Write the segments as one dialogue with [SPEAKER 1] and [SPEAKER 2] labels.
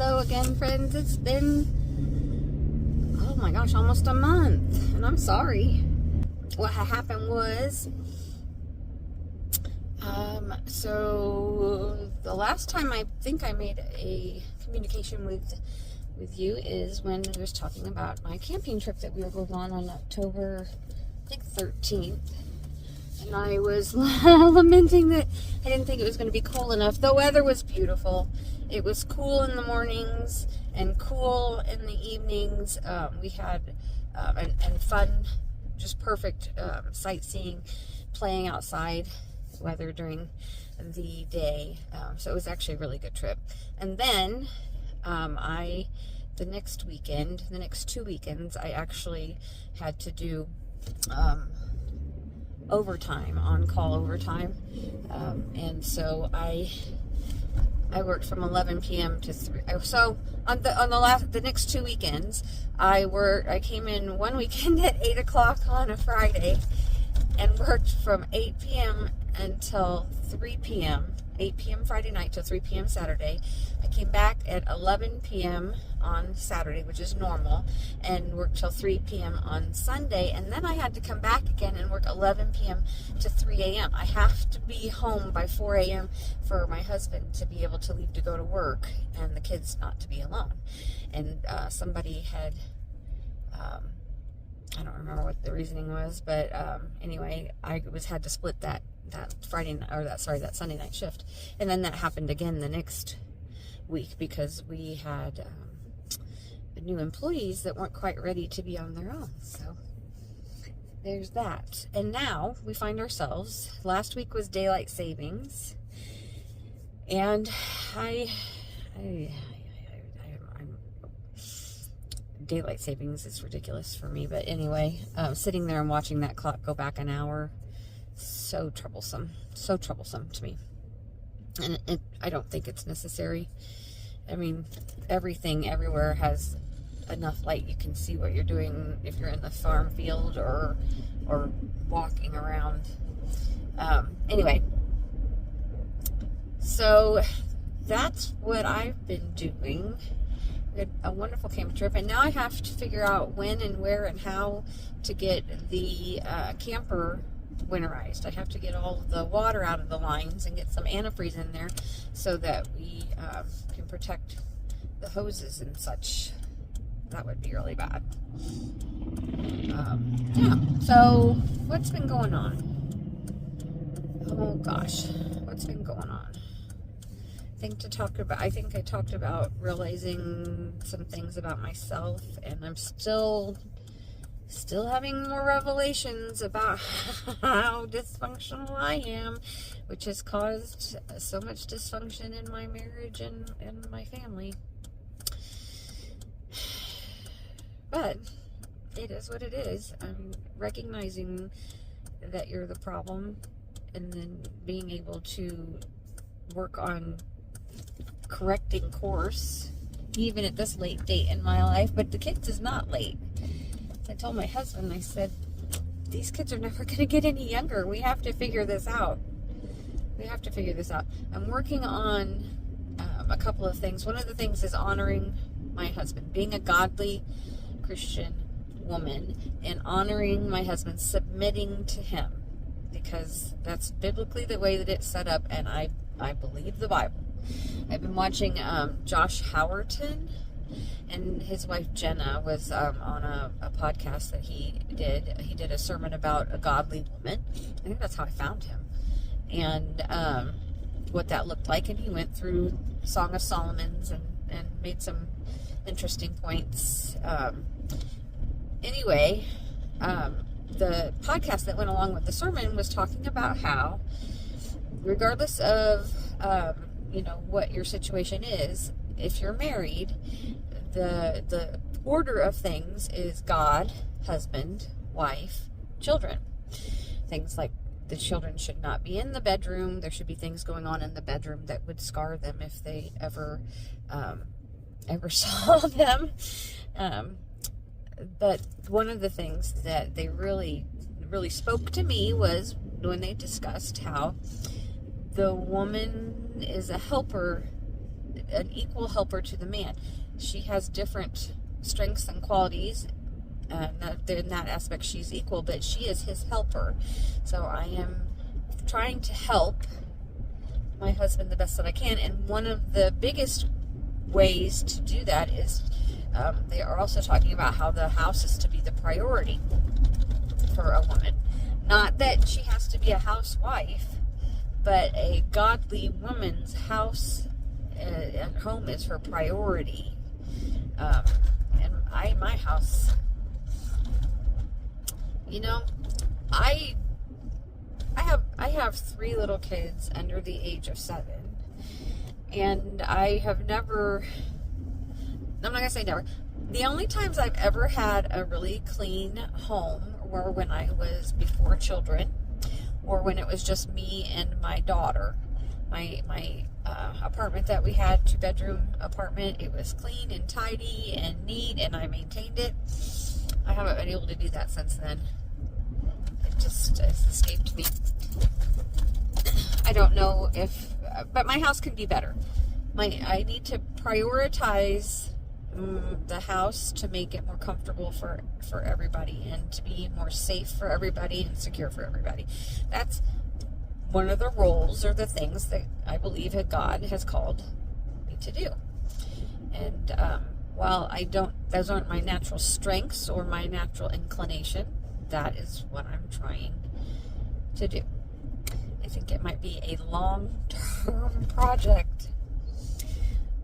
[SPEAKER 1] Hello again, friends. It's been, oh my gosh, almost a month, and I'm sorry. What happened was, so the last time I think I made a communication with you is when I was talking about my camping trip that we were going on October, I think 13th. And I was lamenting that I didn't think it was going to be cool enough. The weather was beautiful. It was cool in the mornings and cool in the evenings. We had and fun, just perfect sightseeing, playing outside weather during the day. So it was actually a really good trip. And then the next 2 weekends, I actually had to do overtime, on-call overtime, and so I worked from 11 p.m. to 3. So on the next 2 weekends, I came in one weekend at 8 o'clock on a Friday and worked from 8 p.m. until 3 p.m. 8 p.m. Friday night till 3 p.m. Saturday. I came back at 11 p.m. on Saturday, which is normal, and worked till 3 p.m. on Sunday, and then I had to come back again and work 11 p.m. to 3 a.m. I have to be home by 4 a.m. for my husband to be able to leave to go to work and the kids not to be alone. And somebody had, I don't remember what the reasoning was, but anyway, I had to split that Sunday night shift. And then that happened again the next week because we had new employees that weren't quite ready to be on their own. So there's that. And now we find ourselves, last week was daylight savings, and daylight savings is ridiculous for me, but anyway, sitting there and watching that clock go back an hour, so troublesome to me. And I don't think it's necessary. I mean, everything everywhere has enough light. You can see what you're doing if you're in the farm field or walking around. Anyway, so that's what I've been doing. We had a wonderful camping trip, and now I have to figure out when and where and how to get the camper winterized. I have to get all of the water out of the lines and get some antifreeze in there so that we can protect the hoses and such. That would be really bad. Yeah, so what's been going on? Oh gosh, what's been going on? I think I talked about realizing some things about myself, and I'm still having more revelations about how dysfunctional I am, which has caused so much dysfunction in my marriage and my family. But it is what it is. I'm recognizing that you're the problem, and then being able to work on correcting course, even at this late date in my life. But the kids is not late. I told my husband, I said, these kids are never going to get any younger. We have to figure this out. I'm working on a couple of things. One of the things is honoring my husband, being a godly Christian woman, and honoring my husband, submitting to him, because that's biblically the way that it's set up, and I believe the Bible. I've been watching Josh Howerton, and his wife Jenna was on a podcast that he did. He did a sermon about a godly woman. I think that's how I found him, and what that looked like. And he went through Song of Solomon's and made some interesting points. Anyway, the podcast that went along with the sermon was talking about how, regardless of what your situation is, if you're married, the order of things is God, husband, wife, children. Things like the children should not be in the bedroom. There should be things going on in the bedroom that would scar them if they ever saw them. But one of the things that they really spoke to me was when they discussed how the woman is a helper an equal helper to the man. She has different strengths and qualities. In that aspect, she's equal, but she is his helper. So I am trying to help my husband the best that I can. And one of the biggest ways to do that is they are also talking about how the house is to be the priority for a woman. Not that she has to be a housewife, but a godly woman's house and home is her priority. And my house, you know, I have 3 little kids under the age of 7, and I have never, I'm not gonna say never, the only times I've ever had a really clean home were when I was before children, or when it was just me and my daughter. My apartment that we had, 2-bedroom apartment, it was clean and tidy and neat, and I maintained it. I haven't been able to do that since then. It's escaped me. I don't know if, but my house can be better. I need to prioritize the house to make it more comfortable for everybody, and to be more safe for everybody and secure for everybody. That's one of the roles or the things that I believe that God has called me to do. And while those aren't my natural strengths or my natural inclination, that is what I'm trying to do. I think it might be a long-term project,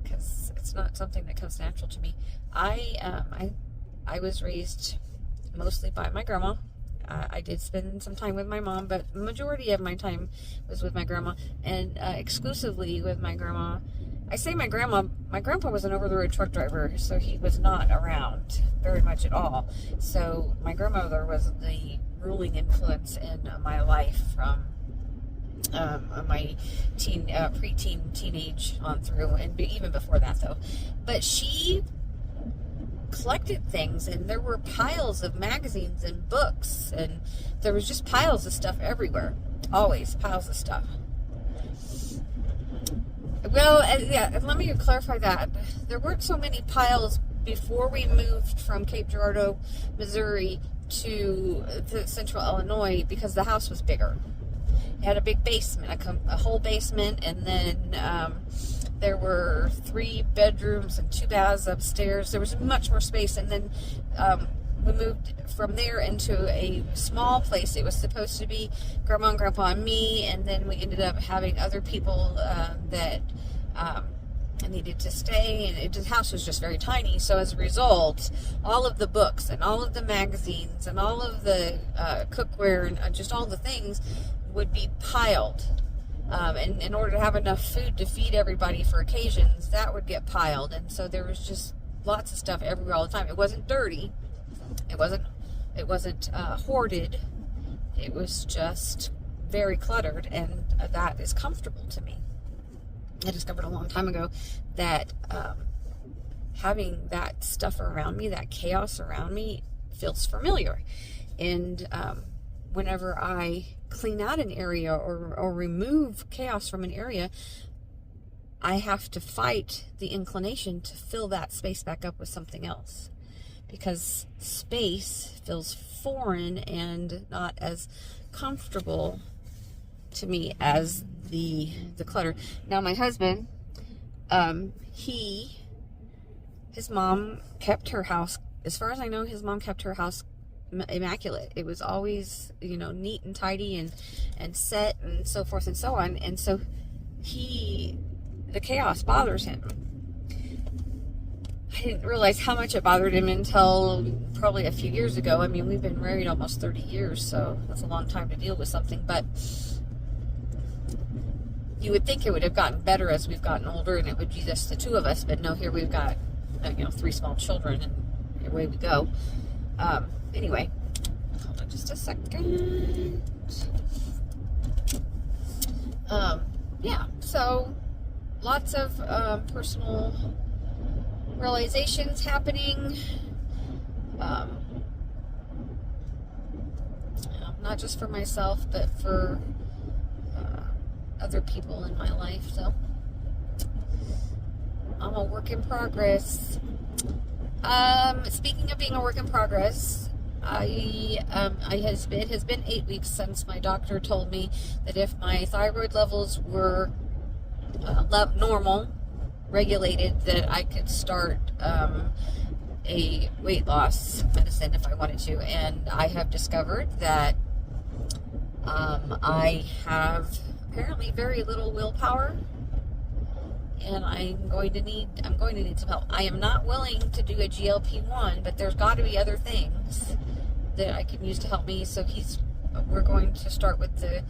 [SPEAKER 1] because it's not something that comes natural to me. I was raised mostly by my grandma. I did spend some time with my mom, but the majority of my time was with my grandma, and exclusively with my grandma. I say my grandpa was an over-the-road truck driver, so he was not around very much at all. So my grandmother was the ruling influence in my life from my preteen, teenage on through, and even before that though. But she collected things, and there were piles of magazines and books, and there was just piles of stuff everywhere. Always piles of stuff. Well, yeah, let me clarify that. There weren't so many piles before we moved from Cape Girardeau, Missouri to central Illinois, because the house was bigger. It had a big basement, a whole basement, and then there were 3 bedrooms and 2 baths upstairs. There was much more space, and then we moved from there into a small place. It was supposed to be Grandma and Grandpa and me, and then we ended up having other people that needed to stay, and the house was just very tiny. So as a result, all of the books and all of the magazines and all of the cookware and just all the things would be piled. And in order to have enough food to feed everybody for occasions, that would get piled. And so there was just lots of stuff everywhere all the time. It wasn't dirty. It wasn't hoarded. It was just very cluttered, and that is comfortable to me. I discovered a long time ago that having that stuff around me, that chaos around me, feels familiar. And whenever I clean out an area or remove chaos from an area, I have to fight the inclination to fill that space back up with something else, because space feels foreign and not as comfortable to me as the clutter. Now my husband, his mom kept her house, as far as I know, his mom kept her house immaculate. It was always, neat and tidy and set and so forth and so on. And so the chaos bothers him. I didn't realize how much it bothered him until probably a few years ago. I mean, we've been married almost 30 years, so that's a long time to deal with something. But you would think it would have gotten better as we've gotten older, and it would be just the 2 of us. But no, here we've got 3 small children, and away we go. Anyway, hold on just a second. Yeah, so lots of personal realizations happening. Not just for myself, but for other people in my life. So a work in progress. Speaking of being a work in progress, it has been 8 weeks since my doctor told me that if my thyroid levels were normal, regulated, that I could start a weight loss medicine if I wanted to. And I have discovered that I have apparently very little willpower, and I'm going to need some help. I am not willing to do a GLP-1, but there's got to be other things that I can use to help me. So we're going to start with the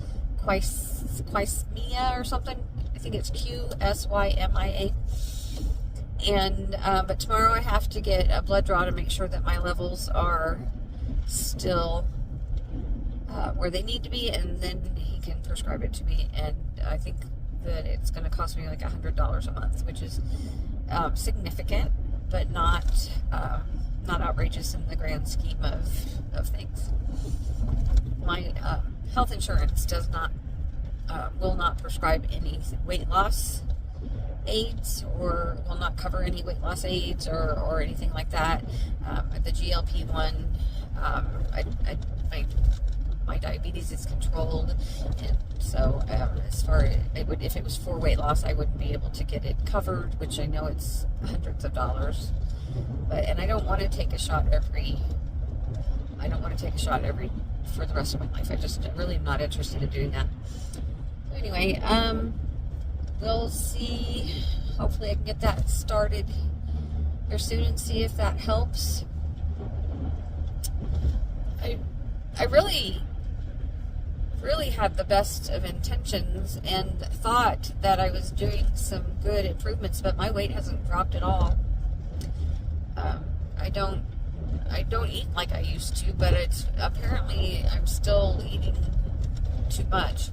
[SPEAKER 1] Quismia or something. I think it's Qsymia. And but tomorrow I have to get a blood draw to make sure that my levels are still where they need to be, and then he can prescribe it to me. And I think that it's going to cost me like $100 a month, which is significant, but not outrageous in the grand scheme of things. My health insurance will not prescribe any weight loss aids, or will not cover any weight loss aids or anything like that. The GLP-1, my diabetes is controlled, and so as far as if it was for weight loss, I wouldn't be able to get it covered, which I know it's hundreds of dollars. And I don't want to take a shot every for the rest of my life. I just really am not interested in doing that. So anyway, we'll see. Hopefully I can get that started here soon and see if that helps. I really had the best of intentions and thought that I was doing some good improvements, but my weight hasn't dropped at all. I don't eat like I used to, but it's apparently I'm still eating too much.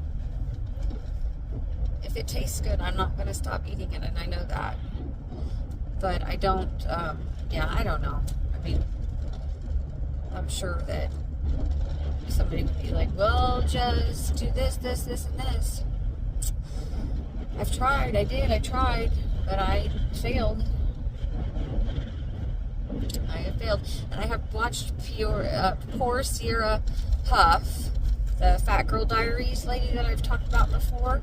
[SPEAKER 1] If it tastes good, I'm not going to stop eating it, and I know that. But I don't, I don't know. I mean, I'm sure that somebody would be like, well, just do this, and this. I tried, but I failed. And I have watched poor Sierra Huff, the Fat Girl Diaries lady that I've talked about before.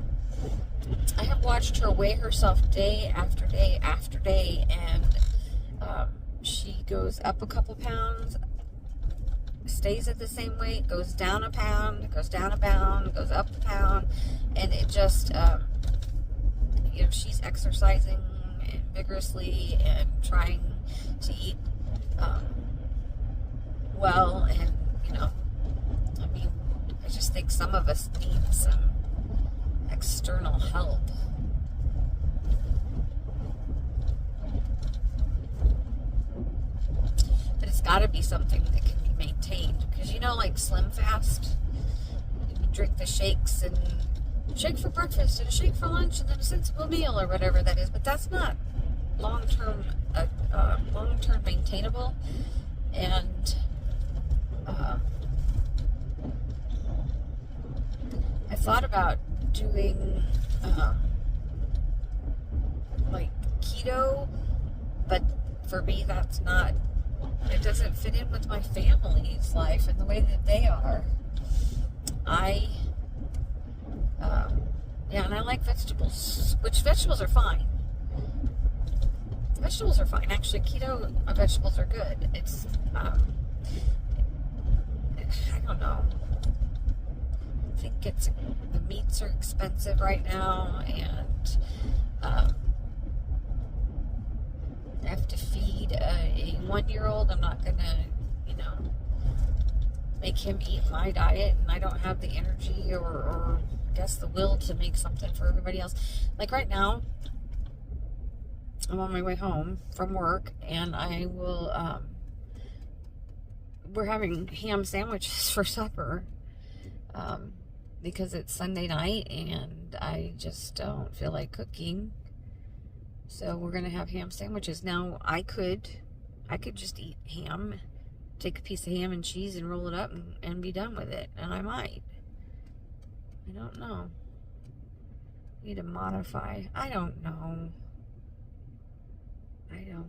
[SPEAKER 1] I have watched her weigh herself day after day after day, and she goes up a couple pounds, stays at the same weight, goes down a pound, goes down a pound, goes up a pound, and it just, she's exercising vigorously and trying to eat well, and I mean, I just think some of us need some external help. But it's got to be something that can be maintained, because like Slim Fast, you drink the shakes, and shake for breakfast and a shake for lunch and then a sensible meal or whatever that is, but that's not long-term maintainable. And I thought about doing like keto, but for me it doesn't fit in with my family's life and the way that they are. And I like vegetables, which vegetables are fine. Vegetables are fine. Actually, keto vegetables are good. It's, I don't know. I think the meats are expensive right now, and I have to feed a 1-year-old. I'm not gonna, make him eat my diet, and I don't have the energy or I guess the will to make something for everybody else. Like right now, I'm on my way home from work, and I will, we're having ham sandwiches for supper, because it's Sunday night, and I just don't feel like cooking, so we're going to have ham sandwiches. Now, I could just eat ham, take a piece of ham and cheese and roll it up and be done with it, and I might. I don't know. Need to modify. I don't know. I don't know.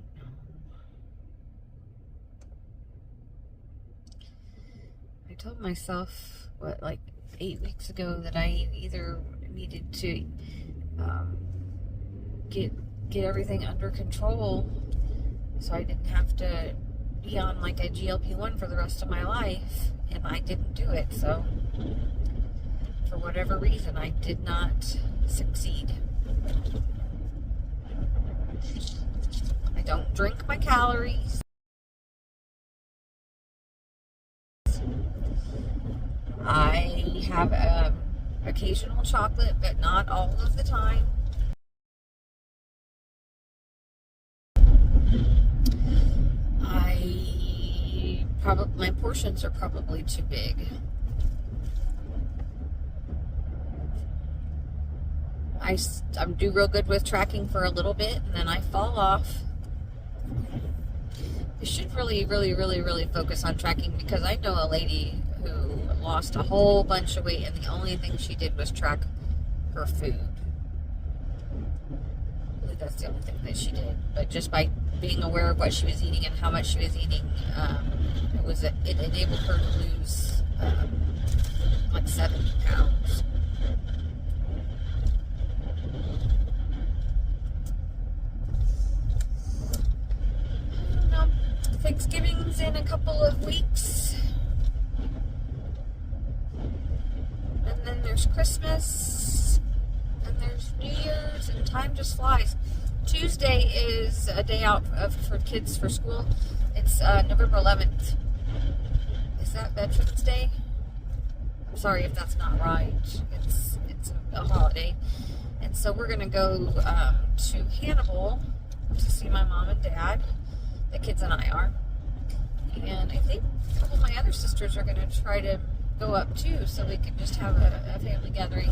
[SPEAKER 1] I told myself, like 8 weeks ago, that I either needed to get everything under control so I didn't have to be on like a GLP-1 for the rest of my life, and I didn't do it. So for whatever reason, I did not succeed. I don't drink my calories. I have occasional chocolate, but not all of the time. My portions are probably too big. I do real good with tracking for a little bit, and then I fall off. I should really focus on tracking, because I know a lady who lost a whole bunch of weight, and the only thing she did was track her food. I believe that's the only thing that she did. But just by being aware of what she was eating and how much she was eating, it enabled her to lose like 70 pounds. I don't know. Thanksgiving's in a couple of weeks. And then there's Christmas. And there's New Year's, and time just flies. Tuesday is a day out for kids for school. It's November 11th. Is that Veterans Day? I'm sorry if that's not right. It's a holiday. And so we're going to go to Hannibal to see my mom and dad. The kids and I are. And I think a couple of my other sisters are going to try to go up too, so we can just have a family gathering.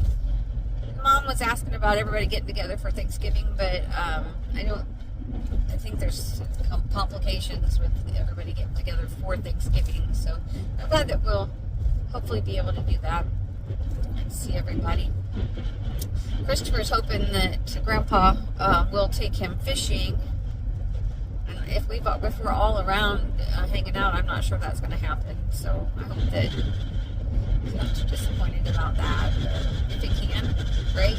[SPEAKER 1] Mom was asking about everybody getting together for Thanksgiving, but I think there's complications with everybody getting together for Thanksgiving, so I'm glad that we'll hopefully be able to do that and see everybody. Christopher's hoping that Grandpa will take him fishing, and if we're all around hanging out, I'm not sure that's going to happen, so I hope that he's not too disappointed about that. If he can, great.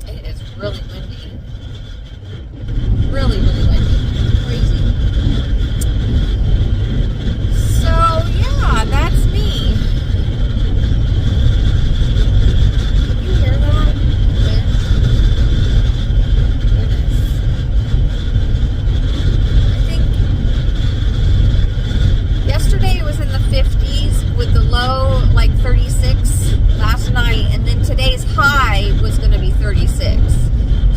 [SPEAKER 1] It is really windy. Really windy. Crazy. So, yeah, that's me. Can you hear that? Goodness. I think yesterday it was in the 50s with the low like 36 last night, and then today's high was going to be 36.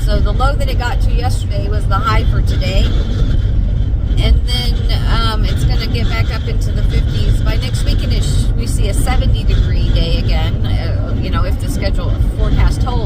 [SPEAKER 1] So the low that it got to yesterday was the high for today, and then it's going to get back up into the 50s. By next weekend we see a 70-degree day again, if the schedule forecast holds.